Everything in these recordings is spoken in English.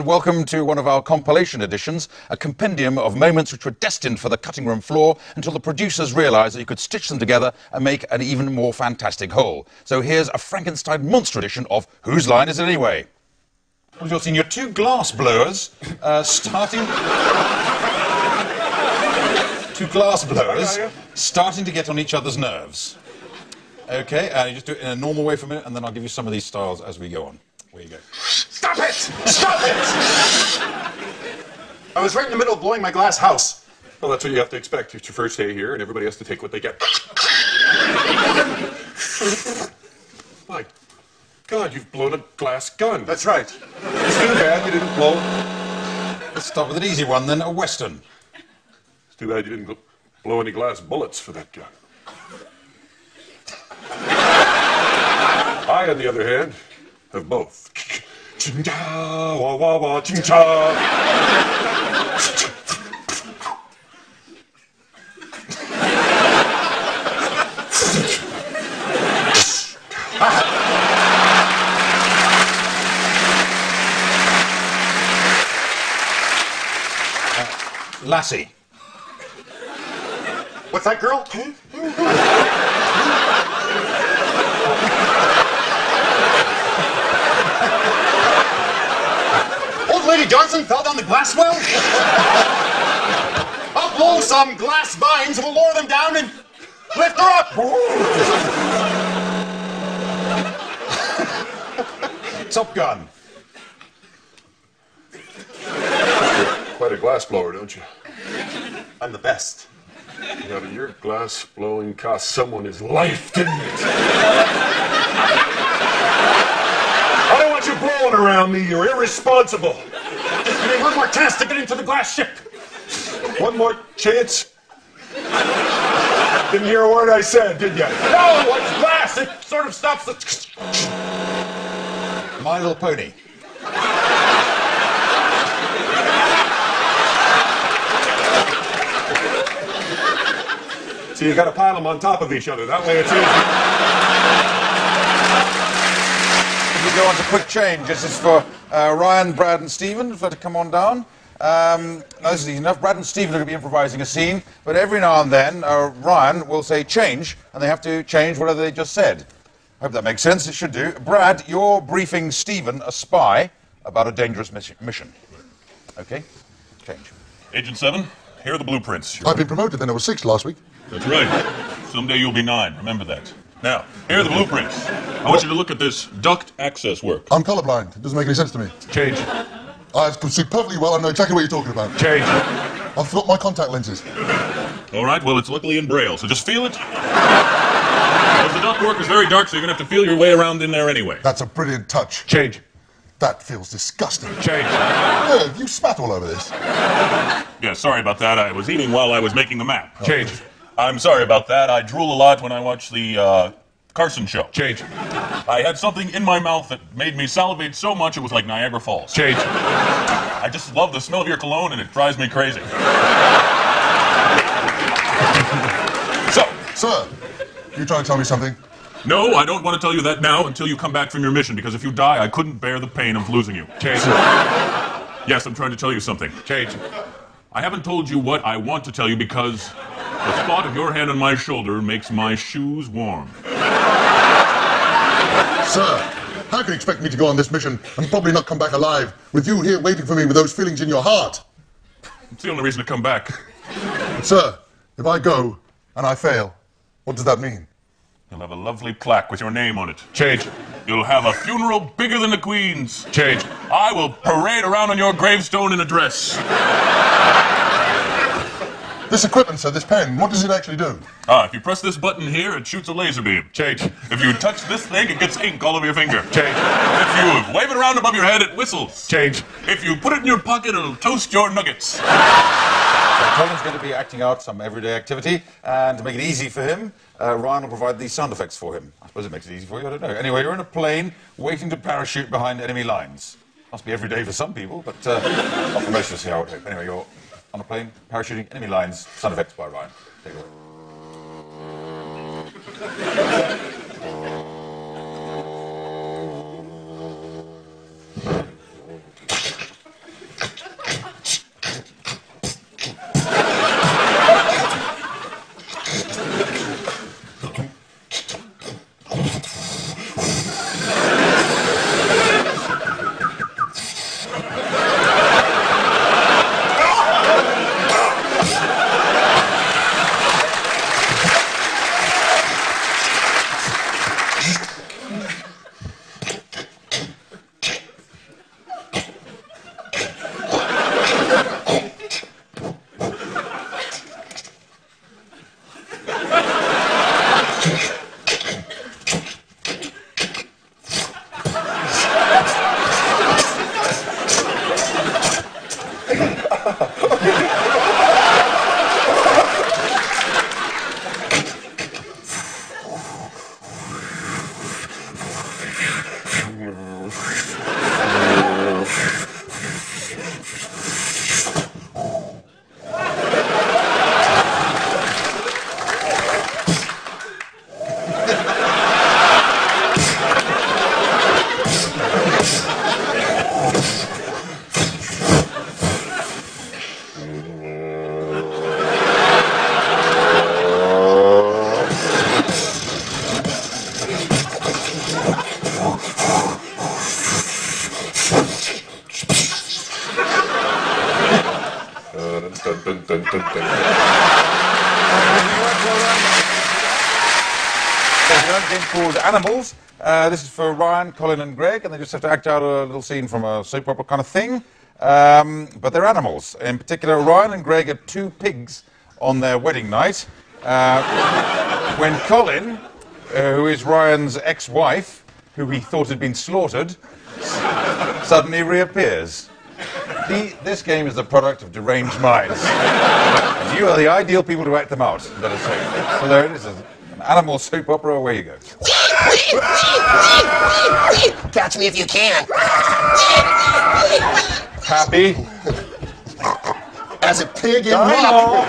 and welcome to one of our compilation editions, a compendium of moments which were destined for the cutting room floor until the producers realised that you could stitch them together and make an even more fantastic whole. So here's a Frankenstein monster edition of Whose Line Is It Anyway? Well, you're seeing your two glass blowers starting to get on each other's nerves. Okay, you just do it in a normal way for a minute, and then I'll give you some of these styles as we go on. Where you go. Stop it! Stop it! I was right in the middle of blowing my glass house. Well, that's what you have to expect. It's your first day here, and everybody has to take what they get. My God, you've blown a glass gun. That's right. It's too bad you didn't blow... Let's start with an easy one, then, a Western. It's too bad you didn't blow any glass bullets for that gun. I, on the other hand, have both. Ching-cha, wah-wah-wah, ching-cha. Lassie. What's that, girl? Old Lady Johnson fell down the glass well? I'll blow some glass vines and we'll lower them down and lift her up. Top Gun. Quite a glass blower, don't you? I'm the best. Yeah, but your glass blowing cost someone his life, didn't it? I don't want you blowing around me. You're irresponsible. Give me one more chance to get into the glass ship. One more chance? Didn't hear a word I said, did you? No, it's glass. It sort of stops the... My Little Pony. So you got to pile them on top of each other. That way it's easy. We go on to quick change. This is for Ryan, Brad and Stephen to come on down. This is easy enough. Brad and Stephen are going to be improvising a scene, but every now and then Ryan will say change, and they have to change whatever they just said. I hope that makes sense. It should do. Brad, you're briefing Stephen, a spy, about a dangerous mission. Okay? Change. Agent 7, here are the blueprints. I've been promoted, then I was 6 last week. That's right. Someday you'll be 9. Remember that. Now, here are the blueprints. I want you to look at this duct access work. I'm colorblind. It doesn't make any sense to me. Change. I can see perfectly well. I know exactly what you're talking about. Change. I've forgot my contact lenses. All right, well, it's luckily in Braille, so just feel it. Because the ductwork is very dark, so you're going to have to feel your way around in there anyway. That's a brilliant touch. Change. That feels disgusting. Change. Yeah, you spat all over this. Yeah, sorry about that. I was eating while I was making the map. Change. I'm sorry about that. I drool a lot when I watch the Carson show. Change. I had something in my mouth that made me salivate so much it was like Niagara Falls. Change. I just love the smell of your cologne and it drives me crazy. So, Sir, you trying to tell me something? no, I don't want to tell you that now until you come back from your mission, because if you die, I couldn't bear the pain of losing you. Change. Yes, I'm trying to tell you something. Change. I haven't told you what I want to tell you because the thought of your hand on my shoulder makes my shoes warm. Sir, how can you expect me to go on this mission and probably not come back alive with you here waiting for me with those feelings in your heart? It's the only reason to come back. But sir, if I go and I fail, what does that mean? You'll have a lovely plaque with your name on it. Change. You'll have a funeral bigger than the Queen's. Change. I will parade around on your gravestone in a dress. This equipment, sir, this pen, what does it actually do? If you press this button here, it shoots a laser beam. Change. If you touch this thing, it gets ink all over your finger. Change. If you wave it around above your head, it whistles. Change. If you put it in your pocket, it'll toast your nuggets. Colin's going to be acting out some everyday activity, and to make it easy for him, Ryan will provide these sound effects for him. I suppose it makes it easy for you, I don't know. Anyway, you're in a plane waiting to parachute behind enemy lines. Must be every day for some people, but not for most of us here, I would hope. Anyway, you're on a plane, parachuting, enemy lines, sound effects by Ryan. Take it away. dun, dun, dun. There's another game called Animals. This is for Ryan, Colin, and Greg, and they just have to act out a little scene from a soap opera kind of thing. But they're animals. In particular, Ryan and Greg are two pigs on their wedding night. When Colin, who is Ryan's ex-wife, who he thought had been slaughtered, suddenly reappears. This game is the product of deranged minds. And you are the ideal people to act them out, let us say. So there it is, an animal soap opera, away you go. Catch me if you can. Happy? As a pig in rock.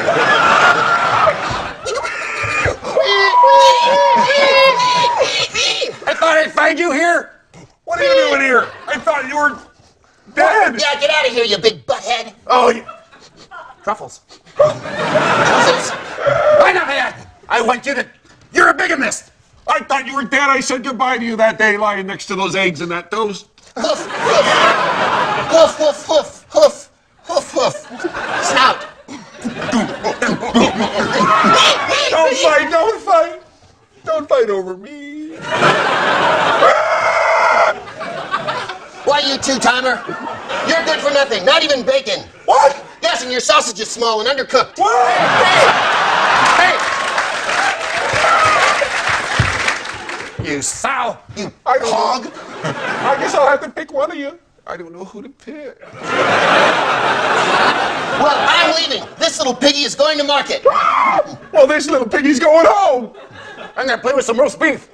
I thought I'd find you here. What are you doing here? I thought you were dead. Yeah, get out of here, you big butthead. Oh, Truffles. Truffles. I know that. I want you to. You're a bigamist. I thought you were dead. I said goodbye to you that day lying next to those eggs and that toast. Hoof, hoof, hoof, hoof, hoof, hoof, hoof. Snout. Don't fight, don't fight. Don't fight over me. Why, you two-timer? You're good for nothing, not even bacon. What? Yes, and your sausage is small and undercooked. What? Hey! You sow. You I don't hog. know. I guess I'll have to pick one of you. I don't know who to pick. Well, I'm leaving. This little piggy is going to market. Well, this little piggy's going home. I'm gonna play with some roast beef.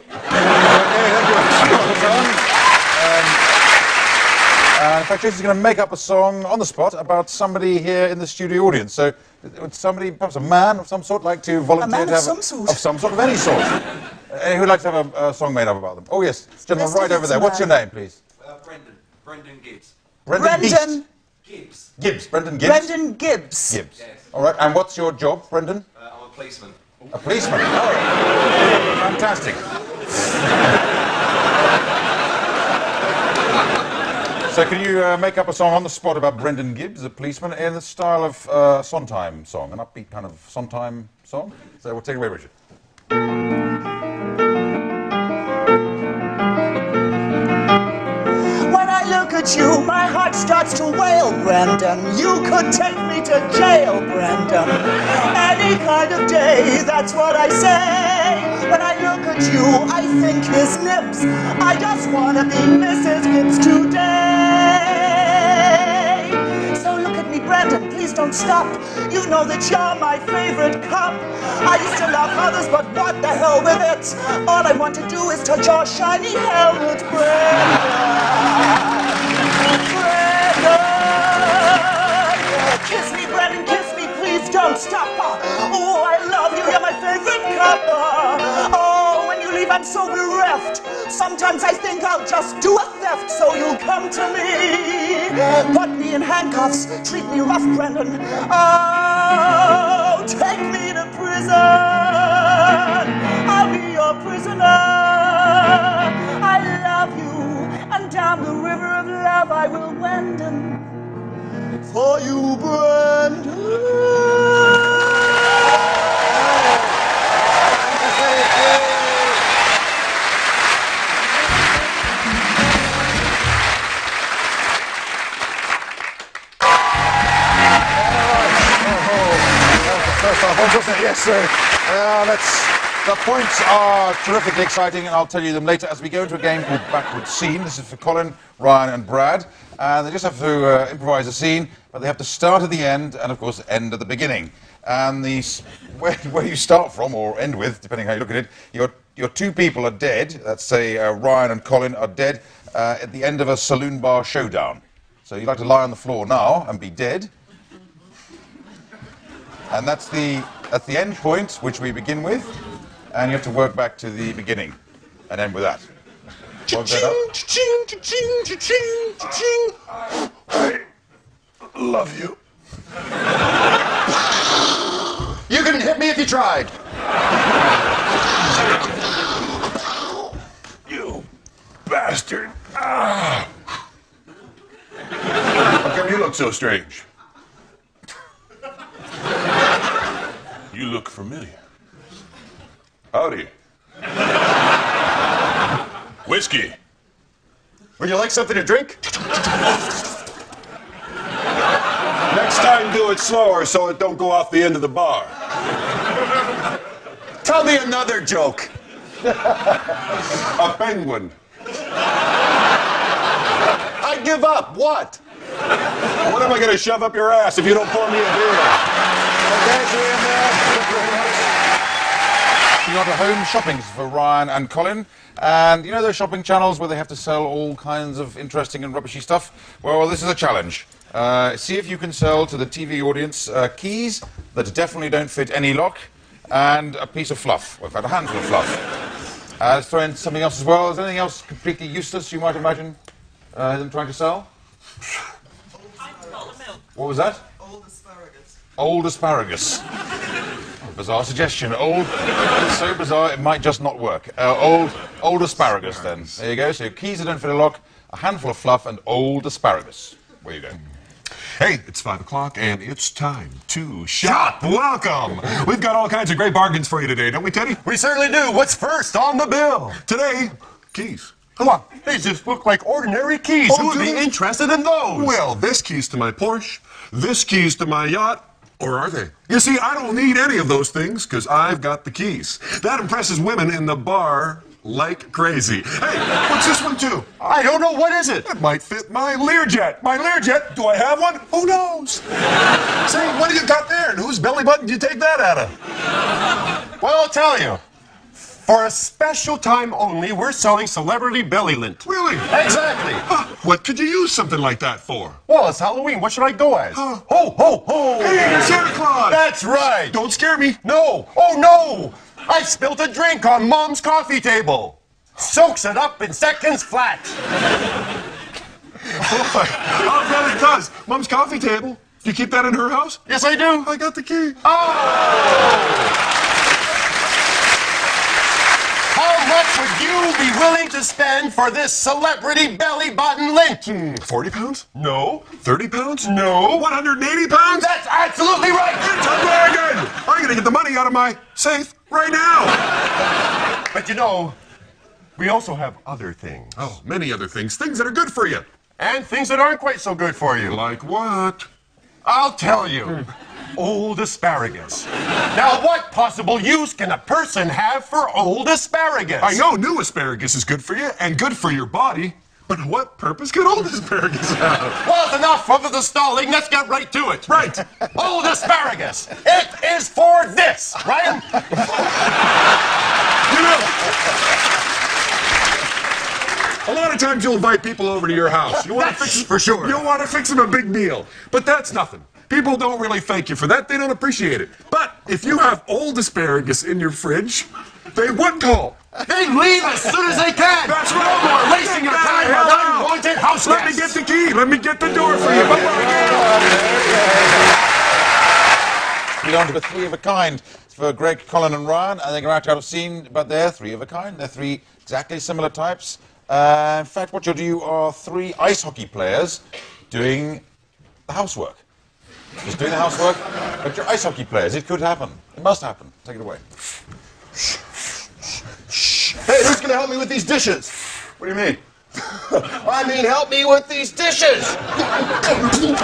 In fact, Jason's going to make up a song on the spot about somebody here in the studio audience. So, would somebody, perhaps a man of some sort, like to volunteer to have some sort? Of some sort, of any sort? Who'd like to have a song made up about them? Oh, yes, gentleman right over there. What's your name, please? Brendan Gibbs. Brendan Gibbs. Gibbs. Brendan Gibbs? Brendan Gibbs. Gibbs. All right, and what's your job, Brendan? I'm a policeman. A policeman. Oh, fantastic. So can you make up a song on the spot about Brendan Gibbs, a policeman, in the style of a Sondheim song, an upbeat kind of Sondheim song? So we'll take it away, Richard. When I look at you, my heart starts to wail, Brendan. You could take me to jail, Brendan. Any kind of day, that's what I say. When I look at you, I think his nips. I just want to be Mrs. Gibbs today. So look at me, Brendan, please don't stop. You know that you're my favorite cop. I used to love others, but what the hell with it? All I want to do is touch your shiny helmet, Brendan. Brendan! Kiss me, Brendan, kiss me, please don't stop. Oh, I love you, you're my favorite cop. Oh, when you leave, I'm so bereft. Sometimes I think I'll just do a theft so you'll come to me. Put me in handcuffs, treat me rough, Brendan. Oh, take me to prison. I'll be your prisoner. I love you, and down the river of love I will wend for you, Brendan. Yes, sir. The points are terrifically exciting, and I'll tell you them later as we go into a game called Backward Scene. This is for Colin, Ryan, and Brad. They just have to improvise a scene, but they have to start at the end and, of course, end at the beginning. And where you start from, or end with, depending how you look at it, your two people are dead. Let's say Ryan and Colin are dead at the end of a saloon bar showdown. So you'd like to lie on the floor now and be dead. And that's the end point, which we begin with, and you have to work back to the beginning and end with that. Work that up. I love you. You couldn't hit me if you tried. You bastard. Ah. How come you look so strange? You look familiar. Howdy. Whiskey. Would you like something to drink? Next time, do it slower so it don't go off the end of the bar. Tell me another joke. A penguin. I give up. What? What am I going to shove up your ass if you don't pour me a beer? We got a home shopping for Ryan and Colin, and you know those shopping channels where they have to sell all kinds of interesting and rubbishy stuff? Well, this is a challenge. See if you can sell to the TV audience keys that definitely don't fit any lock, and a piece of fluff. We've had a handful of fluff. Let's throw in something else as well. Is there anything else completely useless you might imagine them trying to sell? What was that? Old asparagus. Old asparagus. Bizarre suggestion. Old, it's so bizarre it might just not work. Old asparagus then. There you go. So keys that don't fit a lock, a handful of fluff, and old asparagus. Where you go? Hey, it's 5 o'clock and it's time to shop. Welcome. We've got all kinds of great bargains for you today, don't we, Teddy? We certainly do. What's first on the bill? Today, keys. Come on. They just look like ordinary keys. Oh, Who would do be they? interested in those? Well, this key's to my Porsche, this key's to my yacht, or are they? You see, I don't need any of those things because I've got the keys. That impresses women in the bar like crazy. Hey, what's this one too? I don't know. What is it? It might fit my Learjet. My Learjet, do I have one? Who knows? Say, what do you got there? And whose belly button did you take that out of? Well, I'll tell you. For a special time only, we're selling celebrity belly lint. Really? Exactly. What could you use something like that for? Well, it's Halloween. What should I go as? Huh. Ho, ho, ho! Hey, you're Santa Claus! That's right. Don't scare me. No. Oh, no. I spilled a drink on Mom's coffee table. Soaks it up in seconds flat. I'll bet it does. Mom's coffee table. You keep that in her house? Yes, I do. I got the key. Oh! How much would you be willing to spend for this celebrity belly button lint? 40 pounds? No. 30 pounds? No. 180 pounds? That's absolutely right. It's a bargain! I'm gonna get the money out of my safe right now. But you know, we also have other things. Oh, many other things. Things that are good for you. And things that aren't quite so good for you. Like what? I'll tell you. Old asparagus. Now, what possible use can a person have for old asparagus? I know new asparagus is good for you and good for your body, but what purpose could old asparagus have? Well, enough of the stalling. Let's get right to it. Right. Old asparagus. It is for this, Ryan. You know, a lot of times you'll invite people over to your house. You want to That's fix for sure. You want to fix them a big meal, but that's nothing. People don't really thank you for that. They don't appreciate it. But if you have old asparagus in your fridge, they would call. They leave as soon as they can. That's right. No more wasting your time on unwanted house Let me guests. get the key. Let me get the door for you. Bye-bye. We're on to the three of a kind. It's for Greg, Colin, and Ryan. I think they're out of scene, but they're three of a kind. They're three exactly similar types. In fact, what you'll do are three ice hockey players doing the housework. Just doing the housework, but you're ice hockey players. It could happen. It must happen. Take it away. Hey, who's going to help me with these dishes? What do you mean? I mean, help me with these dishes. I'm sticky.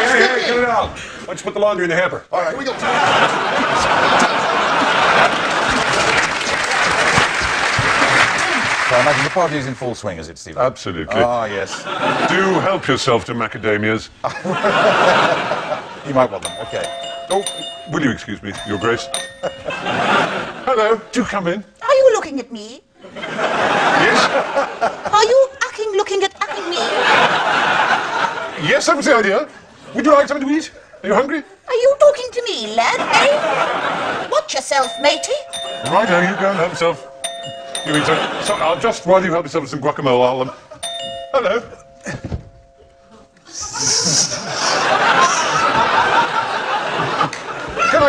Hey, get it out. Why don't you put the laundry in the hamper? All right, here we go. So I imagine the party is in full swing, is it, Stephen? Absolutely. Ah, yes. Do help yourself to macadamias. You might want them. Okay. Oh, will you excuse me, Your Grace? Hello, do come in. Are you looking at me? Yes? Are you looking at me? Yes, that was the idea. Would you like something to eat? Are you hungry? Are you talking to me, lad, eh? Watch yourself, matey. Right, you go and help yourself. You eat some. So I'll just, while you help yourself with some guacamole, I'll, hello. Can I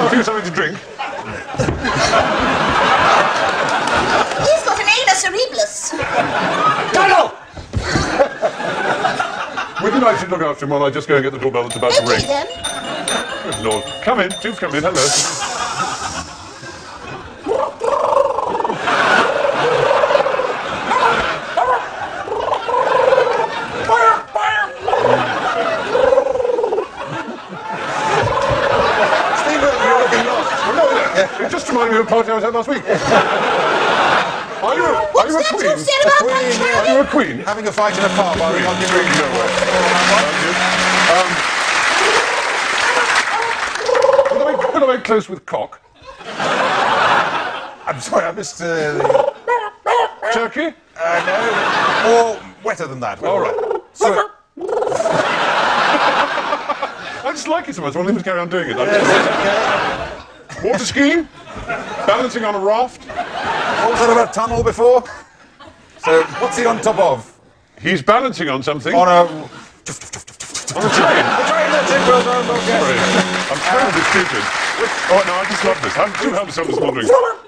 give you something to drink? He's got an anus cerebrus. Donald! Would you I should look after him while I just go and get the doorbell that's about to ring. Okay then. Good Lord. Come in. Do come in. Hello. Stephen, you're looking lost. It just reminded me of a party I was at last week. Are you a What's queen? that you said about that, Are Charlie? you a queen? Having a fight in a car while Queen. on your Queen, no way. Would I make close with cock? I'm sorry, I missed the... Turkey? No, more wetter than that. All right. So, I just like it so much. I want him to carry on doing it. Water skiing? Balancing on a raft? what was that about tunnel before? So, what's he on top of? He's balancing on something. On a... On a train. Train, that's it, well done, well Sorry. guessed. I'm terribly stupid. Oh, no, I just love this. I do have some wondering.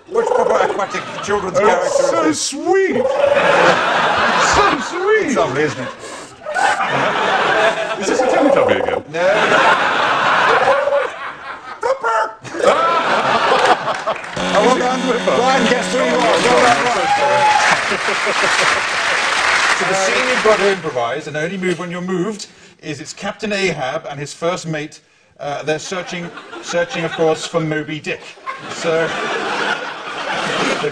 Which proper aquatic children's Oh, character so is this? sweet. So sweet. It's lovely, isn't it? Is this a Teletubby again? No. Oh, well done. Ryan guessed who he was. Well done, Ryan. So the scene you've got to improvise and only move when you're moved is it's Captain Ahab and his first mate. They're searching, of course, for Moby Dick. So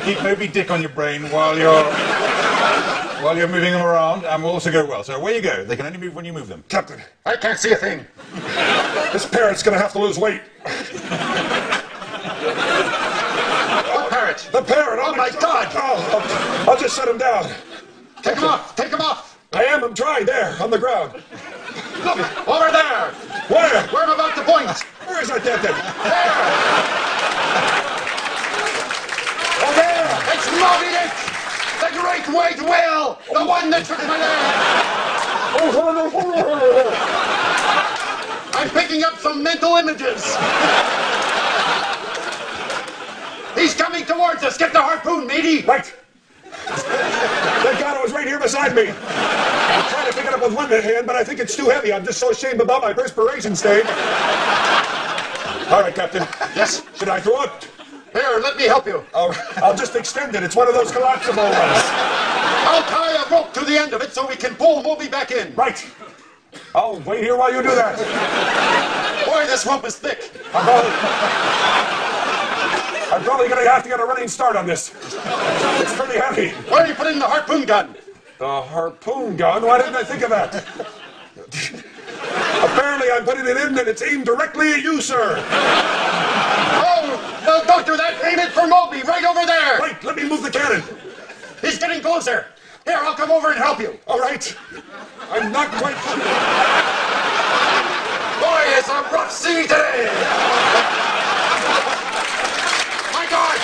keep Moby Dick on your brain while you're moving them around, and will also go well. So away you go. They can only move when you move them. Captain, I can't see a thing. This parrot's gonna have to lose weight. What parrot? The parrot, Oh my God! Oh, I'll just set him down. Take him off! Take him off! I'm trying, there, on the ground. Look, over there! Where? Where I'm about to point! Where is that dead thing? There! Oh, there! It's Moby Dick! The great white whale! The one that took my leg! I'm picking up some mental images! He's coming towards us! Get the harpoon, matey! Right. Thank God it was right here beside me. I'm trying to pick it up with one hand, but I think it's too heavy. I'm just so ashamed about my perspiration stain. All right, Captain. Yes? Should I throw it? Here, let me help you. I'll just extend it. It's one of those collapsible ones. I'll tie a rope to the end of it so we can pull Moby back in. Right. I'll wait here while you do that. Boy, this rope is thick. I'm probably going to have to get a running start on this. It's pretty heavy. Where are you putting the harpoon gun? The harpoon gun? Why didn't I think of that? Apparently I'm putting it in and it's aimed directly at you, sir. Oh, no, don't do that. Aim it for Moby, right over there. Right, let me move the cannon. He's getting closer. Here, I'll come over and help you. All right. I'm not quite... Boy, it's a rough sea today. My God.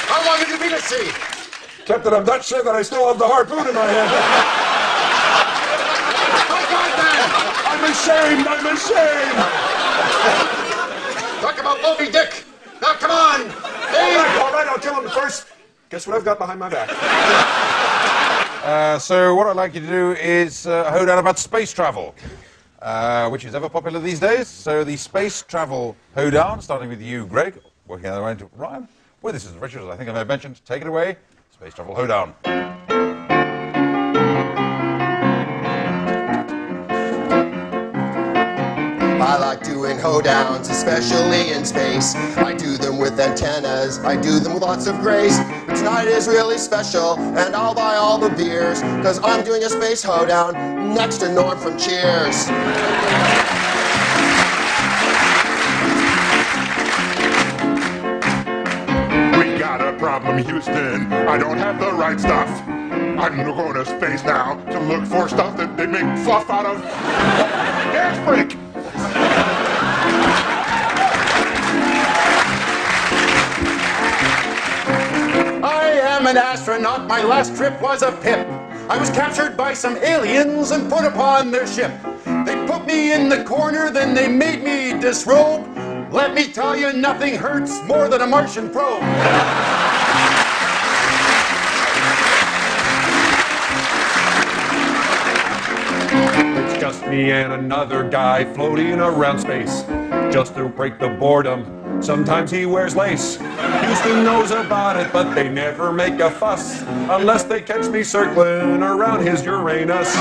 How long have you been at sea? Captain, I'm not sure that I still have the harpoon in my hand. My God, man. I'm ashamed. I'm ashamed. Talk about Moby Dick. Now, come on. All right, I'll kill him first. Guess what I've got behind my back? So what I'd like you to do is a hoedown about space travel, which is ever popular these days. So the space travel hoedown, starting with you, Greg, working our way to Ryan. Well, this is Richard, as I think I may have mentioned. Take it away, space travel hoedown. I like doing hoedowns, especially in space. I do them with antennas, I do them with lots of grace. But tonight is really special, and I'll buy all the beers, cause I'm doing a space hoedown next to Norm from Cheers. We got a problem, Houston. I don't have the right stuff. I'm going to space now to look for stuff that they make fluff out of. Dance break! I am an astronaut. My last trip was a pip. I was captured by some aliens and put upon their ship. They put me in the corner, then they made me disrobe. Let me tell you, nothing hurts more than a Martian probe. It's just me and another guy floating around space. Just to break the boredom, sometimes he wears lace. Houston knows about it, but they never make a fuss unless they catch me circling around his Uranus.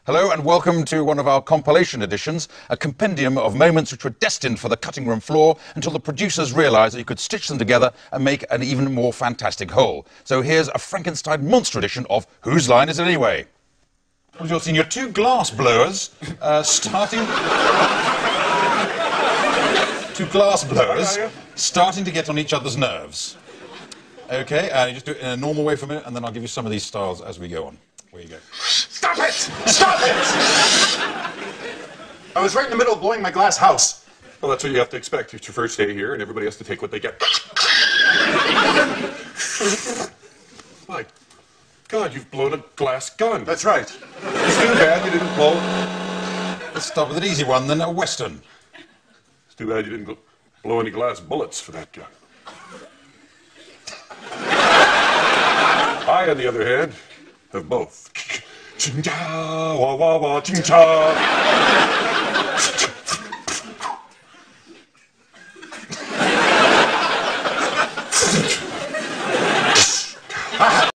Hello and welcome to one of our compilation editions, a compendium of moments which were destined for the cutting room floor until the producers realised that you could stitch them together and make an even more fantastic whole. So here's a Frankenstein monster edition of Whose Line Is It Anyway? As you're seeing, your two glass blowers starting to get on each other's nerves. Okay, you just do it in a normal way for a minute, and then I'll give you some of these styles as we go on. Where you go. Stop it! Stop it! I was right in the middle of blowing my glass house. Well, that's what you have to expect. It's your first day here, and everybody has to take what they get. My God, you've blown a glass gun. That's right. It's too bad you didn't blow. Let's start with an easy one, then a Western. It's too bad you didn't blow any glass bullets for that gun. I, on the other hand, have both. Ching-cha, wah, wah, wah, ching-cha.